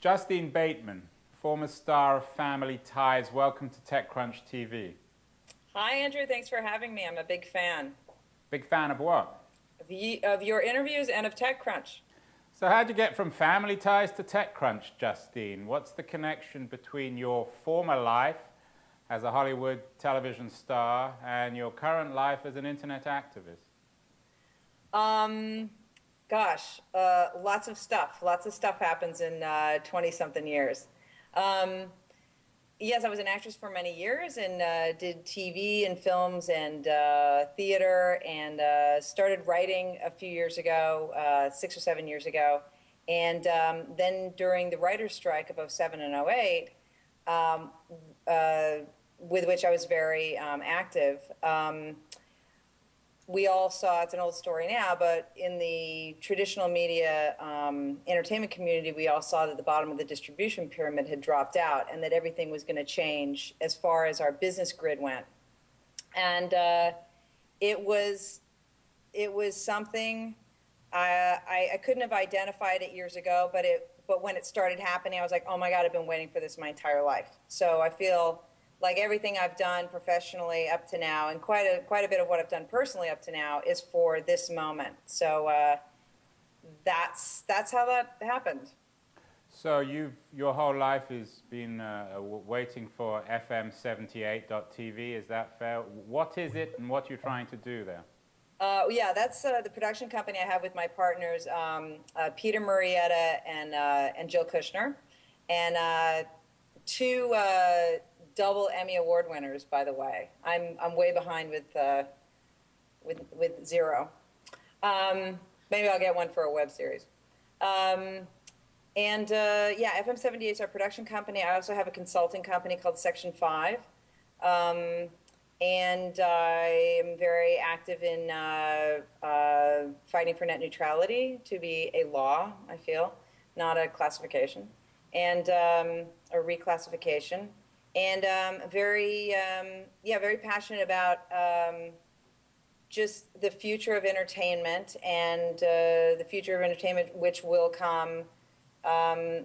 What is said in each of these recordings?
Justine Bateman, former star of Family Ties, welcome to TechCrunch TV. Hi, Andrew. Thanks for having me. I'm a big fan Big fan of what? of your interviews and of TechCrunch. So how'd you get from Family Ties to TechCrunch, Justine? What's the connection between your former life as a Hollywood television star and your current life as an internet activist? Um, Lots of stuff. Lots of stuff happens in 20-something years. Um, yes, I was an actress for many years and did TV and films and theater and started writing a few years ago, 6 or 7 years ago. And then during the writer's strike of '07 and '08, um, uh, with which I was very active. We all saw, it's an old story now, but in the traditional media entertainment community, we all saw that the bottom of the distribution pyramid had dropped out and that everything was going to change as far as our business grid went. And it was it was something I couldn't have identified it years ago, but when it started happening, I was like, oh my God, I've been waiting for this my entire life. So I feel like everything I've done professionally up to now, and quite a bit of what I've done personally up to now, is for this moment. So that's how that happened. So your whole life has been waiting for FM 78.tv, is that fair? What is it and what you're trying to do there? Yeah, that's the production company I have with my partners, Peter Murrieta and Jill Kushner, and two double Emmy Award winners, by the way. I'm way behind with zero. Maybe I'll get one for a web series. Um, and Yeah, FM 78 is our production company. I also have a consulting company called Section 5. Um, and I am very active in fighting for net neutrality to be a law, I feel, not a classification, and a reclassification. And very passionate about just the future of entertainment and the future of entertainment, which will come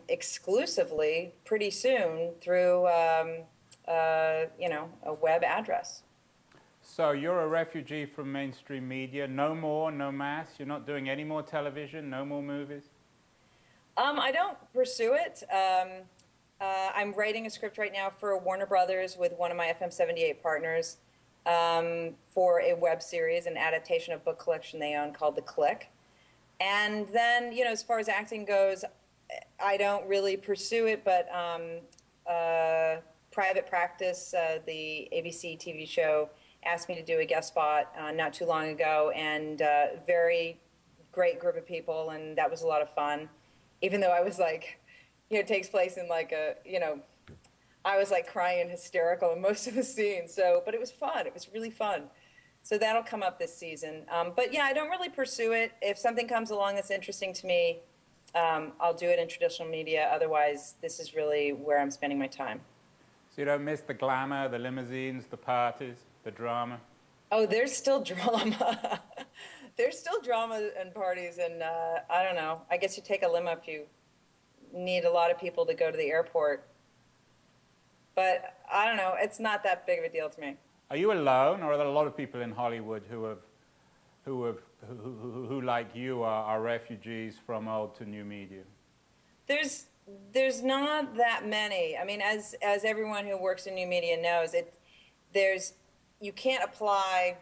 exclusively pretty soon through a web address. So you're a refugee from mainstream media. No more, no mass. You're not doing any more television, no more movies? I don't pursue it. I'm writing a script right now for Warner Brothers with one of my FM 78 partners for a web series, an adaptation of a book collection they own called The Click. And then, as far as acting goes, I don't really pursue it, but Private Practice, the ABC TV show, asked me to do a guest spot not too long ago, and very great group of people, and that was a lot of fun. Even though I was like, it takes place in like I was like crying and hysterical in most of the scenes. So, but it was fun. It was really fun. So that'll come up this season. But yeah, I don't really pursue it. If something comes along that's interesting to me, I'll do it in traditional media. Otherwise, this is really where I'm spending my time. So you don't miss the glamour, the limousines, the parties, the drama? Oh, there's still drama. There's still drama and parties, and I don't know. I guess you take a limo if you need a lot of people to go to the airport. But I don't know. It's not that big of a deal to me. Are you alone, or are there a lot of people in Hollywood who like you are refugees from old to new media? There's there's not that many. I mean, as everyone who works in new media knows, there's you can't apply,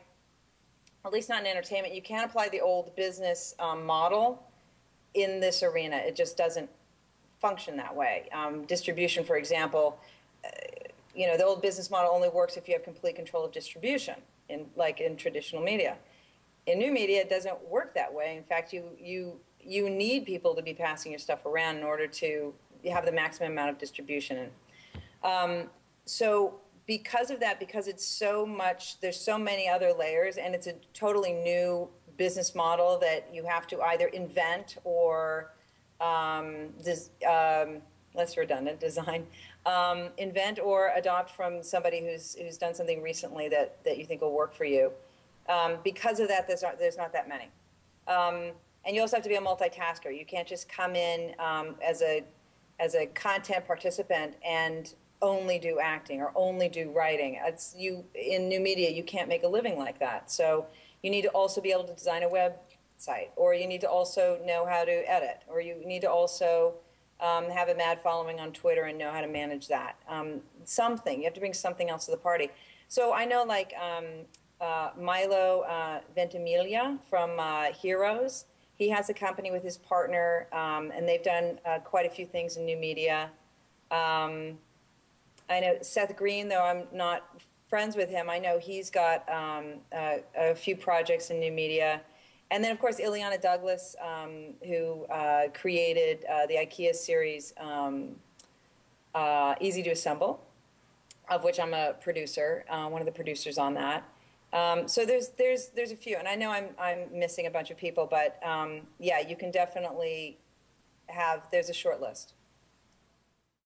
at least not in entertainment, you can't apply the old business model in this arena. It just doesn't function that way. Distribution, for example, the old business model only works if you have complete control of distribution, like in traditional media. In new media, it doesn't work that way. In fact, you need people to be passing your stuff around in order to have the maximum amount of distribution. So because of that, because it's so much, there's so many other layers, and it's a totally new business model that you have to either invent or less redundant design, invent or adopt from somebody who's done something recently that you think will work for you. Because of that, there's not that many. And you also have to be a multitasker. You can't just come in as a as a content participant and only do acting or only do writing. It's you in new media, you can't make a living like that. So you need to also be able to design a website, or you need to also know how to edit, or you need to also have a mad following on Twitter and know how to manage that. Something, you have to bring something else to the party. So I know like Milo Ventimiglia from Heroes. He has a company with his partner, and they've done quite a few things in new media. I know Seth Green, though I'm not friends with him, I know he's got a few projects in new media. And then, of course, Ileana Douglas, who created the IKEA series Easy to Assemble, of which I'm a producer, one of the producers on that. So there's a few, and I know I'm missing a bunch of people, but yeah, you can definitely there's a short list.